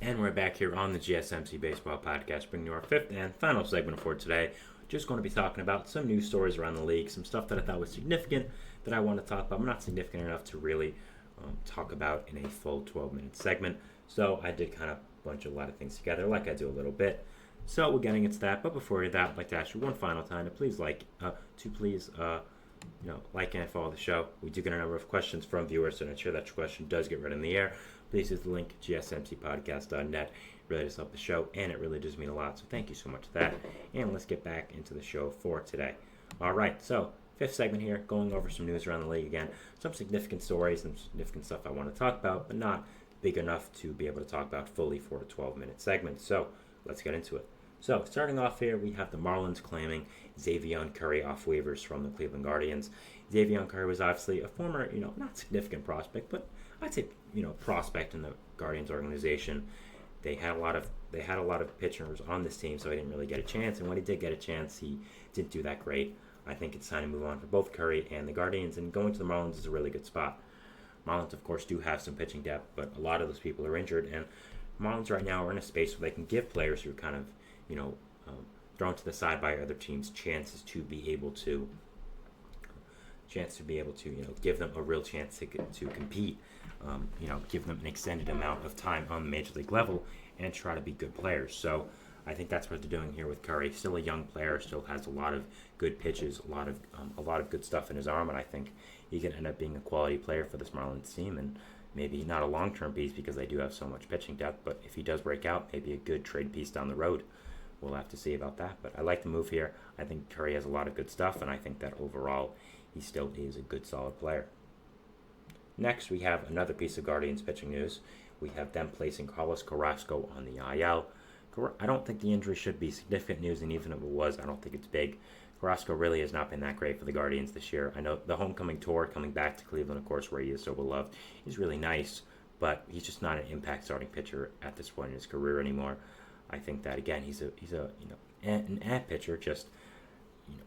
And we're back here on the GSMC Baseball Podcast, bringing you our fifth and final segment for today. Just going to be talking about some news stories around the league, some stuff that I thought was significant that I want to talk about, but not significant enough to really talk about in a full 12-minute segment. So I did kind of bunch a lot of things together, like I do a little bit. So we're getting into that, but before that, I'd like to ask you one final time to please like and follow the show. We do get a number of questions from viewers, so to ensure that your question does get read in the air, please use the link gsmcpodcast.net. It really does help the show, and it really does mean a lot, so thank you so much for that. And let's get back into the show for today. All right, so fifth segment here, going over some news around the league again. Some significant stories and significant stuff I want to talk about, but not big enough to be able to talk about fully for a 12-minute segment. So let's get into it. So starting off here, we have the Marlins claiming JioSaavn Curry off waivers from the Cleveland Guardians. JioSaavn Curry was obviously a former, not significant prospect, but I'd say, prospect in the Guardians organization. They had a lot of pitchers on this team, so he didn't really get a chance. And when he did get a chance, he didn't do that great. I think it's time to move on for both Curry and the Guardians, and going to the Marlins is a really good spot. Marlins, of course, do have some pitching depth, but a lot of those people are injured, and Marlins right now are in a space where they can give players who are kind of, thrown to the side by other teams chances to be able to give them a real chance to compete, give them an extended amount of time on the major league level and try to be good players. So I think that's what they're doing here with Curry. Still a young player, still has a lot of good pitches, a lot of good stuff in his arm, and I think he can end up being a quality player for this Marlins team, and maybe not a long-term piece because they do have so much pitching depth, but if he does break out, maybe a good trade piece down the road. We'll have to see about that, but I like the move here. I think Curry has a lot of good stuff, and I think that overall he still is a good, solid player. Next, we have another piece of Guardians pitching news. We have them placing Carlos Carrasco on the IL. I don't think the injury should be significant news, and even if it was, I don't think it's big. Carrasco really has not been that great for the Guardians this year. I know the homecoming tour, coming back to Cleveland, of course, where he is so beloved, is really nice, but he's just not an impact starting pitcher at this point in his career anymore. I think that, again, he's an ad pitcher. Just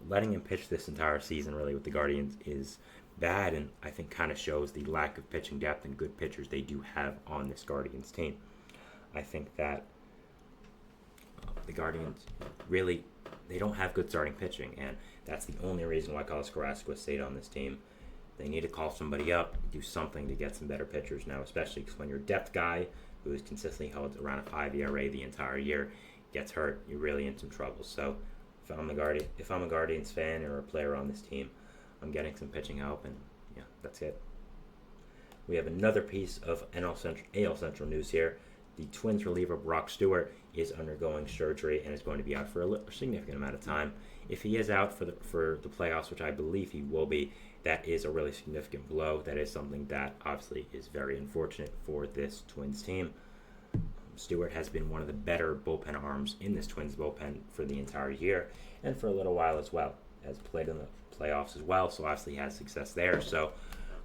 letting him pitch this entire season really with the Guardians is bad, and I think kind of shows the lack of pitching depth and good pitchers they do have on this Guardians team. I think that the Guardians really, they don't have good starting pitching, and that's the only reason why Carlos Carrasco stayed on this team. They need to call somebody up, do something to get some better pitchers now, especially because when your depth guy, who has consistently held around a 5 ERA the entire year, gets hurt, you're really in some trouble. So if I'm a Guardians fan or a player on this team, I'm getting some pitching help, and yeah, that's it. We have another piece of AL Central news here. The Twins reliever Brock Stewart is undergoing surgery and is going to be out for a significant amount of time. If he is out for the playoffs, which I believe he will be, that is a really significant blow. That is something that obviously is very unfortunate for this Twins team. Stewart has been one of the better bullpen arms in this Twins bullpen for the entire year and for a little while as well. Has played in the playoffs as well, so obviously has success there. So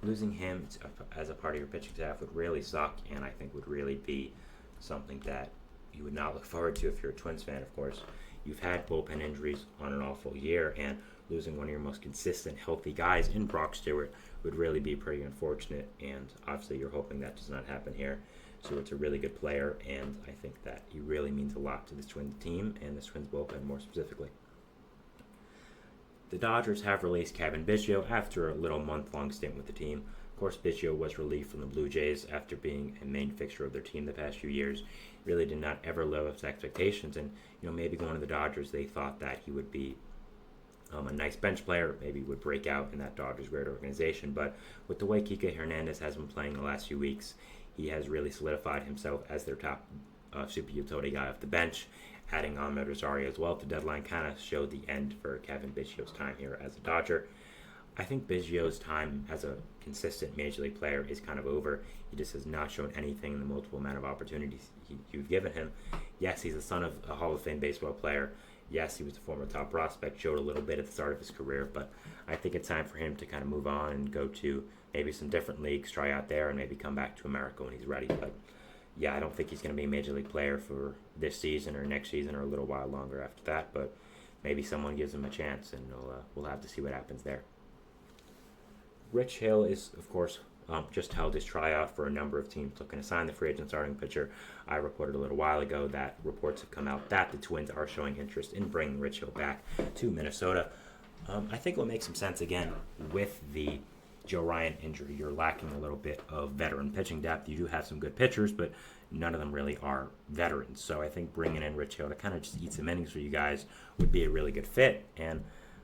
losing him as a part of your pitching staff would really suck, and I think would really be something that you would not look forward to if you're a Twins fan, of course. You've had bullpen injuries on and off all year, and losing one of your most consistent, healthy guys in Brock Stewart would really be pretty unfortunate, and obviously you're hoping that does not happen here. Stewart's a really good player, and I think that he really means a lot to this Twins team and this Twins bullpen more specifically. The Dodgers have released Kevin Biggio after a little month-long stint with the team. Of course, Biggio was relieved from the Blue Jays after being a main fixture of their team the past few years. Really did not ever live up to expectations, and maybe going to the Dodgers, they thought that he would be a nice bench player, maybe would break out in that Dodgers great organization. But with the way Kike Hernandez has been playing the last few weeks, he has really solidified himself as their top super utility guy off the bench. Adding Ahmed Rosario as well to deadline kind of showed the end for Kevin Biggio's time here as a Dodger. I think Biggio's time as a consistent Major League player is kind of over. He just has not shown anything in the multiple amount of opportunities you've given him. Yes, he's the son of a Hall of Fame baseball player. Yes, he was a former top prospect, showed a little bit at the start of his career, but I think it's time for him to kind of move on and go to maybe some different leagues, try out there, and maybe come back to America when he's ready. But yeah, I don't think he's going to be a Major League player for this season or next season or a little while longer after that, but maybe someone gives him a chance, and we'll have to see what happens there. Rich Hill is, of course, just held his tryout for a number of teams looking to sign the free agent starting pitcher. I reported a little while ago that reports have come out that the Twins are showing interest in bringing Rich Hill back to Minnesota. I think it will make some sense again with the Joe Ryan injury. You're lacking a little bit of veteran pitching depth. You do have some good pitchers, but none of them really are veterans. So I think bringing in Rich Hill to kind of just eat some innings for you guys would be a really good fit. And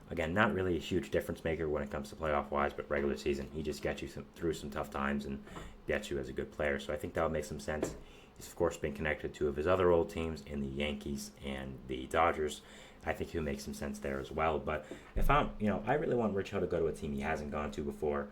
again, not really a huge difference maker when it comes to playoff-wise, but regular season, he just gets you through some tough times and gets you as a good player. So I think that would make some sense. He's, of course, been connected to two of his other old teams in the Yankees and the Dodgers. I think he'll make some sense there as well. But if I really want Rich Hill to go to a team he hasn't gone to before,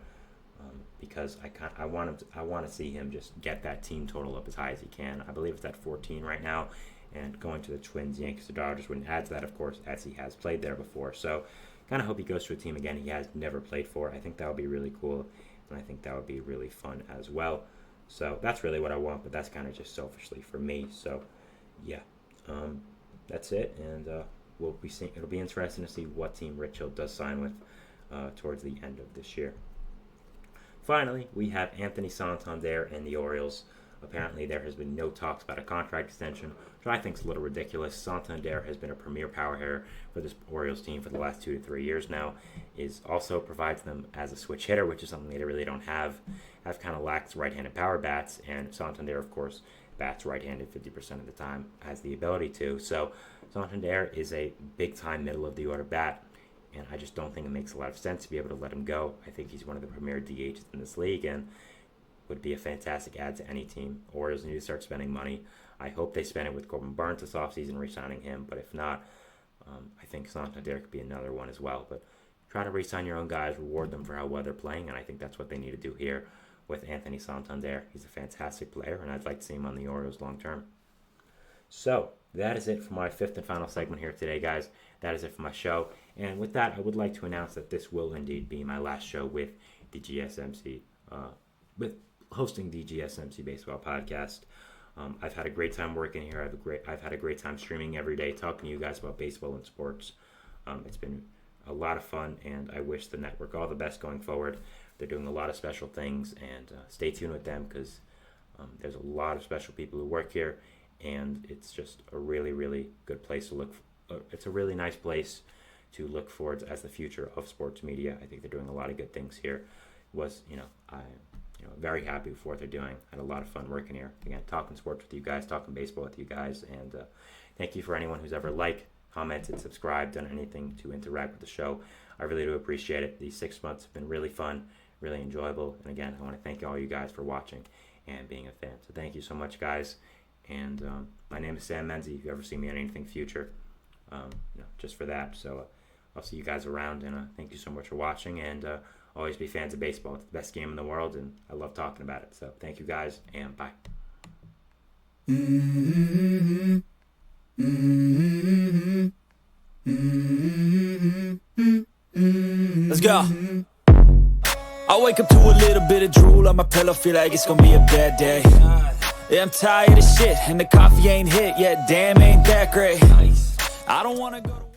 because I want to see him just get that team total up as high as he can. I believe it's at 14 right now, and going to the Twins, Yankees, or Dodgers wouldn't add to that, of course, as he has played there before. So kind of hope he goes to a team again he has never played for. I think that would be really cool, and I think that would be really fun as well. So that's really what I want, but that's kind of just selfishly for me. So yeah, that's it, and we'll be seeing. It'll be interesting to see what team Rich Hill does sign with towards the end of this year. Finally, we have Anthony Santander and the Orioles. Apparently, there has been no talks about a contract extension, which I think is a little ridiculous. Santander has been a premier power hitter for this Orioles team for the last 2 to 3 years now. Is also provides them as a switch hitter, which is something they really don't have. Have kind of lacks right-handed power bats, and Santander, of course, bats right-handed 50% of the time, has the ability to. So Santander is a big-time middle-of-the-order bat, and I just don't think it makes a lot of sense to be able to let him go. I think he's one of the premier DHs in this league, and would be a fantastic add to any team. Orioles need to start spending money. I hope they spend it with Corbin Burnes this offseason, re-signing him, but if not, I think Santander could be another one as well. But try to re-sign your own guys, reward them for how well they're playing, and I think that's what they need to do here with Anthony Santander. He's a fantastic player, and I'd like to see him on the Orioles long term. So that is it for my fifth and final segment here today, guys. That is it for my show. And with that, I would like to announce that this will indeed be my last show with the GSMC, with hosting the GSMC Baseball Podcast. I've had a great time working here. I've had a great time streaming every day, talking to you guys about baseball and sports. It's been a lot of fun, and I wish the network all the best going forward. They're doing a lot of special things, and stay tuned with them because there's a lot of special people who work here, and it's just a really, really good place to look. It's a really nice place to look forward to as the future of sports media. I think they're doing a lot of good things here. I'm very happy with what they're doing. Had a lot of fun working here. Again, talking sports with you guys, talking baseball with you guys, and thank you for anyone who's ever liked, commented, subscribed, done anything to interact with the show. I really do appreciate it. These 6 months have been really fun, really enjoyable, and again, I want to thank all you guys for watching and being a fan. So thank you so much, guys. And my name is Sam Menzie. If you ever see me on anything future, just for that. So I'll see you guys around, and thank you so much for watching, and always be fans of baseball. It's the best game in the world, and I love talking about it. So thank you guys, and bye. Let's go. I wake up to a little bit of drool on my pillow, feel like it's gonna be a bad day. Yeah, I'm tired of shit, and the coffee ain't hit yet, damn, ain't that great. I don't wanna go to